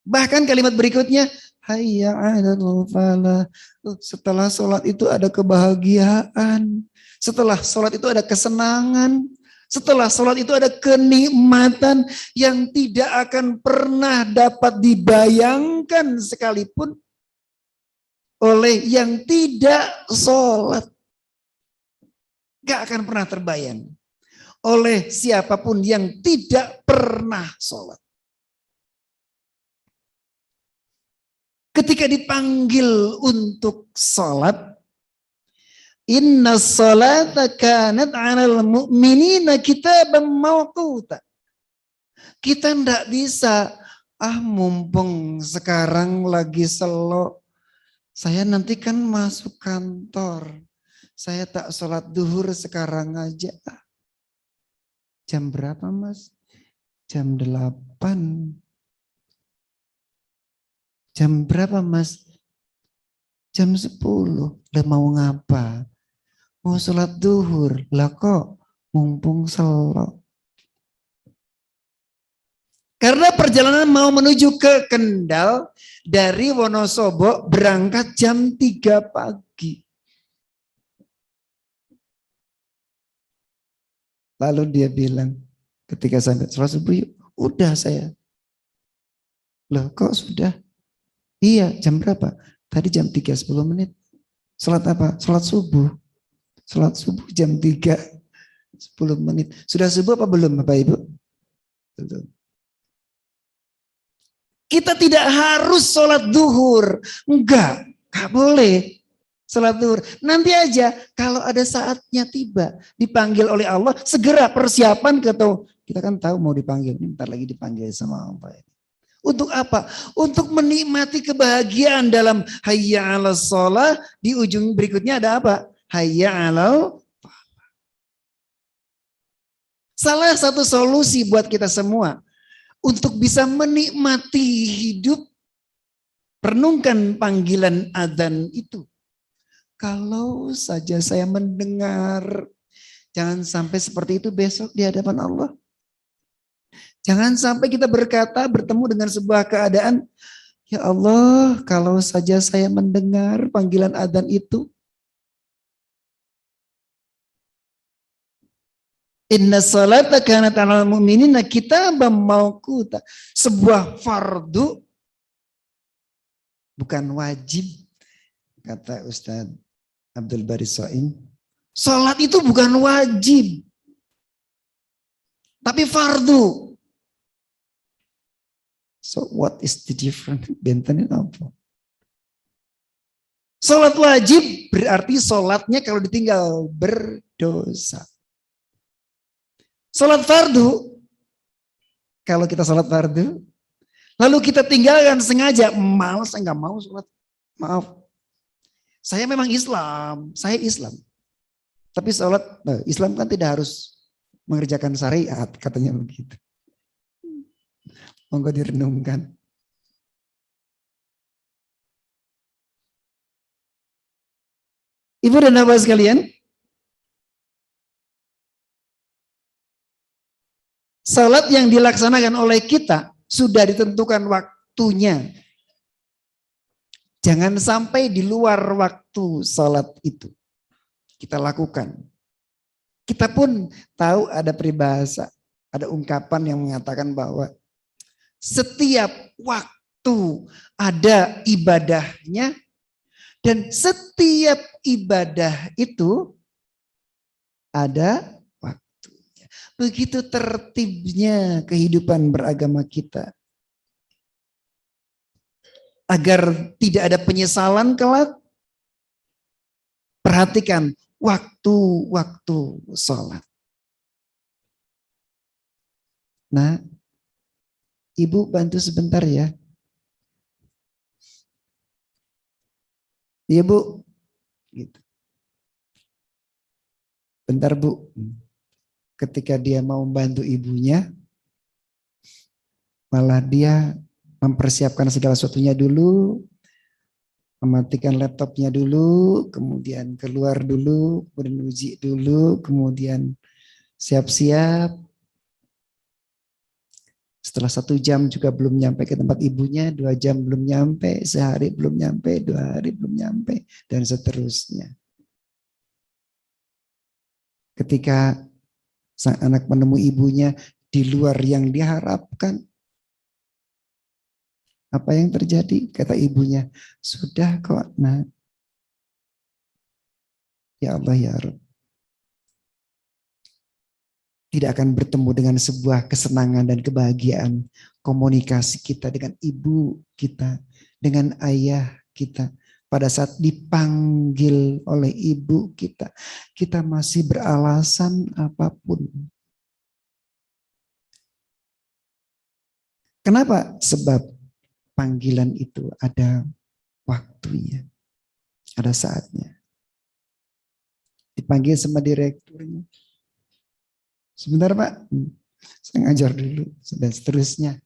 Bahkan kalimat berikutnya, hayya 'alal falah. Setelah sholat itu ada kebahagiaan. Setelah sholat itu ada kesenangan. Setelah sholat itu ada kenikmatan yang tidak akan pernah dapat dibayangkan sekalipun oleh yang tidak sholat. Gak akan pernah terbayang oleh siapapun yang tidak pernah sholat. Ketika dipanggil untuk sholat, inna sholata kanat 'alal mu'minina kitaban mawquta. Kita ndak bisa, mumpung sekarang lagi selo, saya nanti kan masuk kantor, saya tak sholat duhur sekarang aja. Jam berapa mas? Jam 8. Jam berapa mas? Jam 10. Lah mau ngapa? Mau sholat duhur. Lah kok mumpung selo. Karena perjalanan mau menuju ke Kendal dari Wonosobo berangkat jam 3 pagi. Lalu dia bilang ketika sampai sholat subuh, udah saya. Loh kok sudah? Iya, jam berapa? Tadi jam 3:10. Sholat apa? Sholat subuh. Sholat subuh jam 3:10. Sudah subuh apa belum Bapak Ibu? Belum. Kita tidak harus sholat duhur. Enggak boleh sholat duhur. Nanti aja kalau ada saatnya tiba, dipanggil oleh Allah, segera persiapan kita kan tahu mau dipanggil. Bentar lagi dipanggil sama Allah. Untuk apa? Untuk menikmati kebahagiaan dalam hayya 'alas sholat. Di ujung berikutnya ada apa? Hayya 'alal falah. Salah satu solusi buat kita semua untuk bisa menikmati hidup, renungkan panggilan adzan itu. Kalau saja saya mendengar, jangan sampai seperti itu besok di hadapan Allah. Jangan sampai kita bertemu dengan sebuah keadaan, ya Allah, kalau saja saya mendengar panggilan adzan itu. Inna sholata kanat 'alal mu'minina kitaban mawquta. Sebuah fardu, bukan wajib, kata Ustadz Abdul Bari Soim. Sholat itu bukan wajib, tapi fardu. So what is the difference? Bentenin apa? Sholat wajib berarti sholatnya kalau ditinggal berdosa. Sholat fardu, kalau kita sholat fardu, lalu kita tinggalkan sengaja, malas, saya nggak mau sholat. Maaf, saya memang Islam, saya Islam. Tapi sholat, Islam kan tidak harus mengerjakan syariat, katanya begitu. Monggo direnungkan. Ibu dan bapak sekalian, salat yang dilaksanakan oleh kita sudah ditentukan waktunya. Jangan sampai di luar waktu salat itu kita lakukan. Kita pun tahu ada peribahasa, ada ungkapan yang mengatakan bahwa setiap waktu ada ibadahnya dan setiap ibadah itu ada waktunya. Begitu tertibnya kehidupan beragama kita. Agar tidak ada penyesalan kelak, perhatikan waktu-waktu sholat. Nah, Ibu bantu sebentar ya. Iya Bu. Gitu. Bentar Bu. Ketika dia mau membantu ibunya, malah dia mempersiapkan segala sesuatunya dulu. mematikan laptopnya dulu, kemudian keluar dulu, kemudian uji dulu, kemudian siap-siap. Setelah 1 jam juga belum nyampe ke tempat ibunya, 2 jam belum nyampe, sehari belum nyampe, 2 hari belum nyampe, dan seterusnya. Ketika sang anak menemui ibunya di luar yang diharapkan, apa yang terjadi? Kata ibunya, sudah kok nak. Ya Allah ya Rabb. Tidak akan bertemu dengan sebuah kesenangan dan kebahagiaan komunikasi kita dengan ibu kita, dengan ayah kita. Pada saat dipanggil oleh ibu kita, kita masih beralasan apapun. Kenapa? Sebab panggilan itu ada waktunya, ada saatnya. Dipanggil sama direkturnya. Sebentar Pak, saya ngajar dulu, dan seterusnya.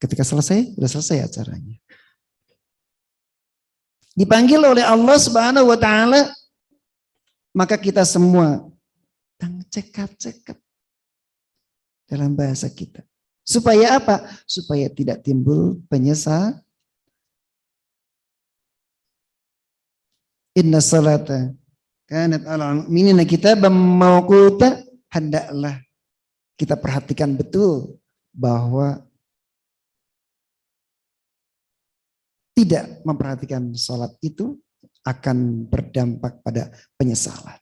Ketika selesai, sudah selesai acaranya. Dipanggil oleh Allah Subhanahu wa Ta'ala, maka kita semua cekat-cekat dalam bahasa kita. Supaya apa? Supaya tidak timbul penyesalan. Inna salata kanat ala mu'minina kitaban mawquta. Hendaklah kita perhatikan betul bahwa tidak memperhatikan salat itu akan berdampak pada penyesalan.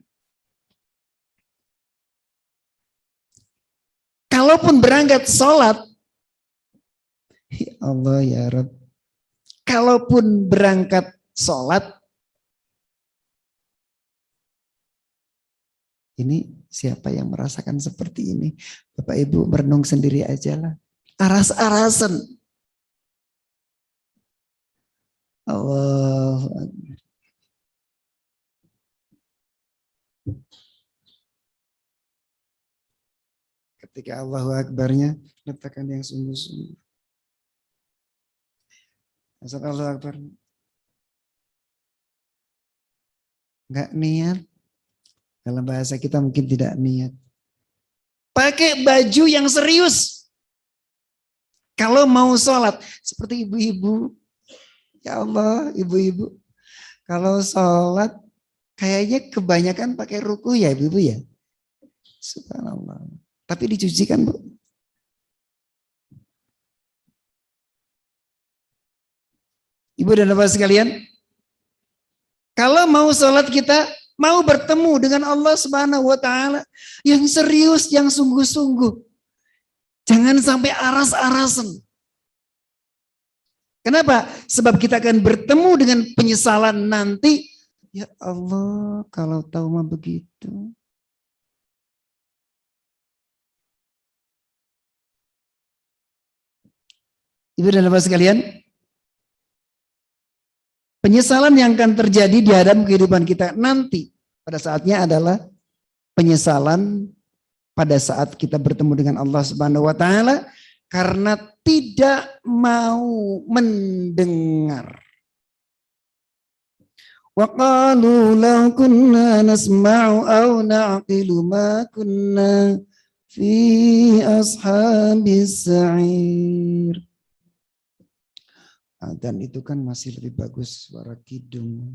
Kalaupun berangkat sholat, ya Allah ya Rabb, kalaupun berangkat sholat, ini siapa yang merasakan seperti ini? Bapak Ibu merenung sendiri aja lah. Aras-arasan. Allah. Ketika Allahu Akbarnya, letakkan yang sungguh-sungguh. Saat Allahu Akbar, enggak niat. Dalam bahasa kita mungkin tidak niat. Pakai baju yang serius. Kalau mau sholat, seperti ibu-ibu. Ya Allah, ibu-ibu. Kalau sholat, kayaknya kebanyakan pakai ruku ya ibu-ibu ya. Subhanallah. Tapi dicuci kan Bu? Ibu dan Bapak sekalian, kalau mau sholat kita, mau bertemu dengan Allah Subhanahu wa Ta'ala yang serius, yang sungguh-sungguh. Jangan sampai aras-arasan. Kenapa? Sebab kita akan bertemu dengan penyesalan nanti. Ya Allah, kalau tahu mah begitu. Ibu dan Bapak sekalian, penyesalan yang akan terjadi di hadapan kehidupan kita nanti pada saatnya adalah penyesalan pada saat kita bertemu dengan Allah Subhanahu wa Ta'ala karena tidak mau mendengar. Wa qalu law kunna nasma'u aw na'qilu ma kunna fi ashabis sa'ir. Dan itu kan masih lebih bagus suara kidung.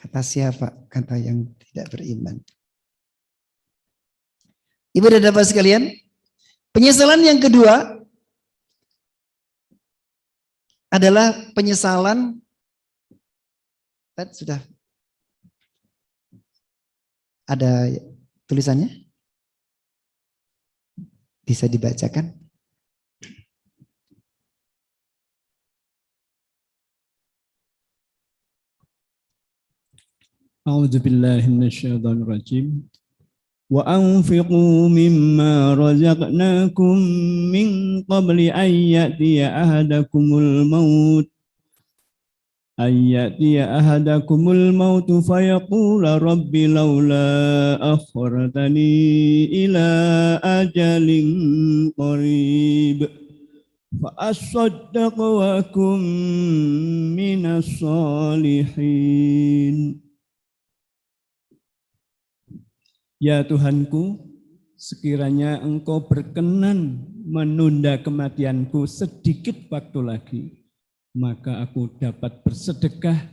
Kata siapa? Kata yang tidak beriman. Ibu dan Bapak sekalian, penyesalan yang kedua adalah penyesalan. Sudah ada tulisannya? Bisa dibacakan? A'udzu billahi minasyaitonir rajim. Wa anfiqu mimma razaqnakum min qabli an ya'tiya ahadakumul maut ayyati ahadakumul mautu fayaqula rabbi laula akhartani ila ajalin qarib fa asaddaq wa kum minas salihin. Ya Tuhanku, sekiranya Engkau berkenan menunda kematianku sedikit waktu lagi, maka aku dapat bersedekah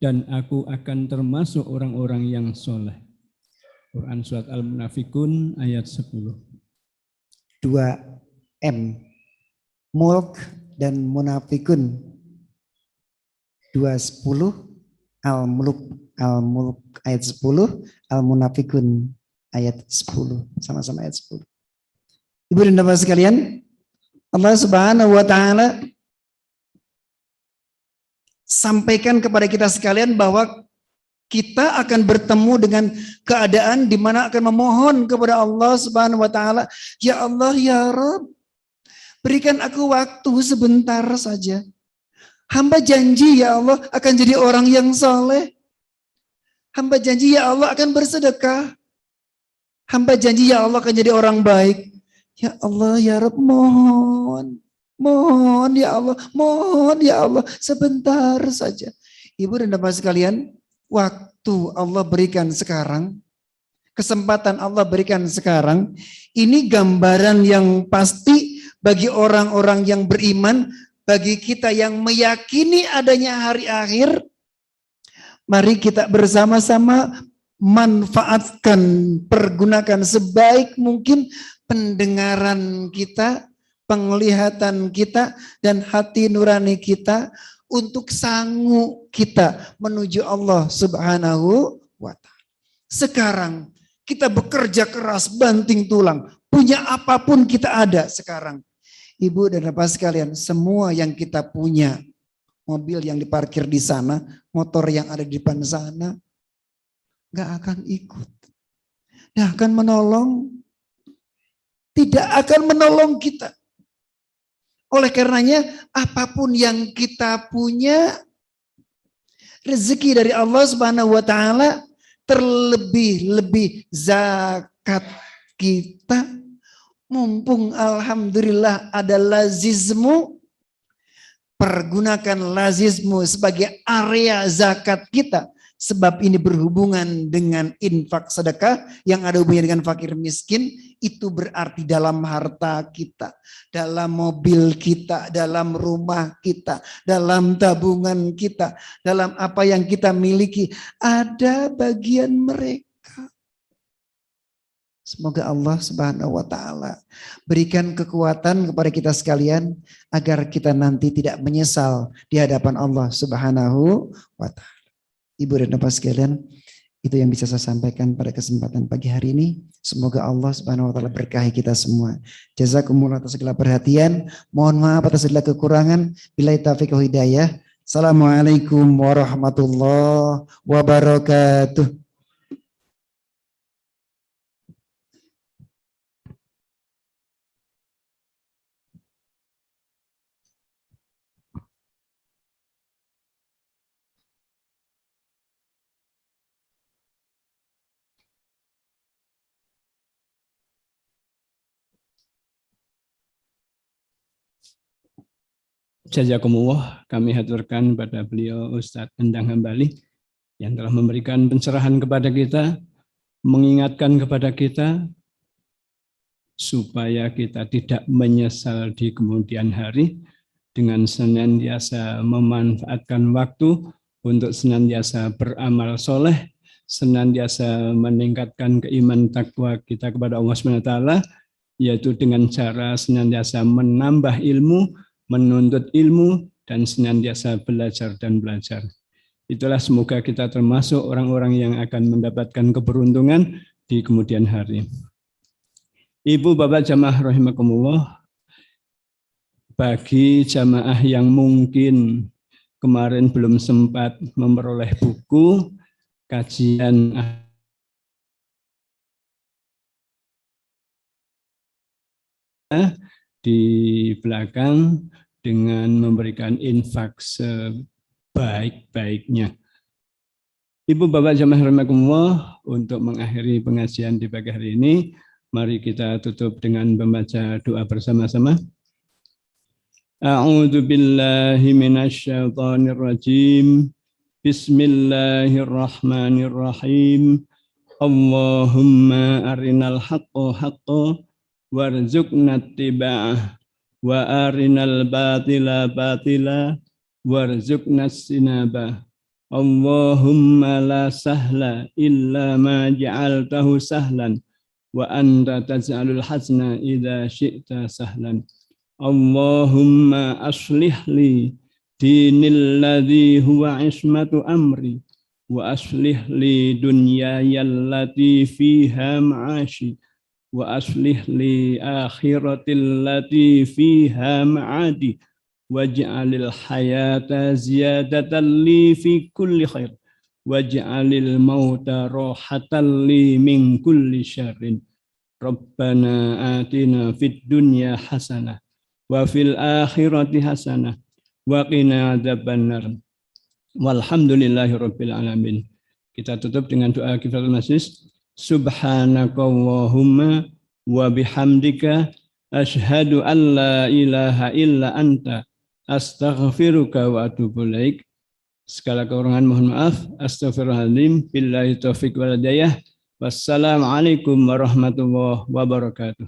dan aku akan termasuk orang-orang yang soleh. Quran Surat Al-Munafikun ayat 10. 2M, Mulk dan Munafikun. 2:10, Al-Mulk ayat 10, Al-Munafikun ayat 10, sama-sama ayat 10. Ibu dan bapak sekalian, Allah Subhanahu wa taala sampaikan kepada kita sekalian bahwa kita akan bertemu dengan keadaan di mana akan memohon kepada Allah Subhanahu wa taala, ya Allah ya Rabb, berikan aku waktu sebentar saja. Hamba janji ya Allah akan jadi orang yang saleh. Hamba janji ya Allah akan bersedekah. Hamba janji ya Allah akan jadi orang baik. Ya Allah ya Rabb, mohon. Mohon ya Allah, sebentar saja. Ibu dan bapak sekalian, waktu Allah berikan sekarang, kesempatan Allah berikan sekarang, ini gambaran yang pasti bagi orang-orang yang beriman, bagi kita yang meyakini adanya hari akhir. Mari kita bersama-sama manfaatkan, pergunakan sebaik mungkin pendengaran kita, penglihatan kita, dan hati nurani kita untuk sangu kita menuju Allah Subhanahu wa ta'ala. Sekarang kita bekerja keras banting tulang, punya apapun kita ada sekarang. Ibu dan bapak sekalian, semua yang kita punya, mobil yang diparkir di sana, motor yang ada di depan sana, gak akan ikut, gak akan menolong, tidak akan menolong kita. Oleh karenanya, apapun yang kita punya, rezeki dari Allah Subhanahu wa taala, terlebih-lebih zakat kita, mumpung alhamdulillah ada lazizmu, pergunakan lazizmu sebagai area zakat kita. Sebab ini berhubungan dengan infak sedekah yang ada hubungannya dengan fakir miskin. Itu berarti dalam harta kita, dalam mobil kita, dalam rumah kita, dalam tabungan kita, dalam apa yang kita miliki, ada bagian mereka. Semoga Allah Subhanahu wa taala berikan kekuatan kepada kita sekalian agar kita nanti tidak menyesal di hadapan Allah Subhanahu wa taala. Ibu dan bapak sekalian, itu yang bisa saya sampaikan pada kesempatan pagi hari ini. Semoga Allah Subhanahu wa taala berkahi kita semua. Jazakumullah atas segala perhatian. Mohon maaf atas segala kekurangan. Billahi taufiq wal hidayah. Assalamualaikum warahmatullahi wabarakatuh. Jazakumullah, kami haturkan pada beliau Ustadz Endang Hambali yang telah memberikan pencerahan kepada kita, mengingatkan kepada kita supaya kita tidak menyesal di kemudian hari, dengan senantiasa memanfaatkan waktu untuk senantiasa beramal soleh, senantiasa meningkatkan keimanan takwa kita kepada Allah SWT, yaitu dengan cara senantiasa menambah ilmu, menuntut ilmu, dan senantiasa belajar dan belajar. Itulah semoga kita termasuk orang-orang yang akan mendapatkan keberuntungan di kemudian hari. Ibu bapak jamaah rahimakumullah, bagi jamaah yang mungkin kemarin belum sempat memperoleh buku kajian di belakang dengan memberikan infak sebaik-baiknya. Ibu Bapak jamaah rahimakumullah, untuk mengakhiri pengajian di pagi hari ini, mari kita tutup dengan membaca doa bersama-sama. A'udzu billahi minasyaitonir rajim. Bismillahirrahmanirrahim. Allahumma arinal haqqo haqqo warzuqna ittiba'ah wa arinal batila batila warzuqna sinabah. Allahumma la sahla illa ma ja'altahu sahlan wa anta taj'alul hazna idza syi'ta sahlan. Allahumma aslih li dinil ladzi huwa ismatu amri wa aslih li dunyaya allati fiha ma'ashi wa aslih li akhiratil lati fiha ma'adi waj'alil hayata ziyadatan li fi kulli khair waj'alil mauta rohatan li min kulli syarrin. Rabbana atina fid dunya hasanah wa fil akhirati hasanah wa qina adzabannar. Walhamdulillahi rabbil alamin. Kita tutup dengan doa kifaratul majlis. Subhanakallahumma wa bihamdika asyhadu an la ilaha illa anta astaghfiruka wa atubu ilaik. Segala kekurangan mohon maaf. Astaghfirullahaladzim. Billahi taufiq wal hidayah. Wassalamualaikum warahmatullahi wabarakatuh.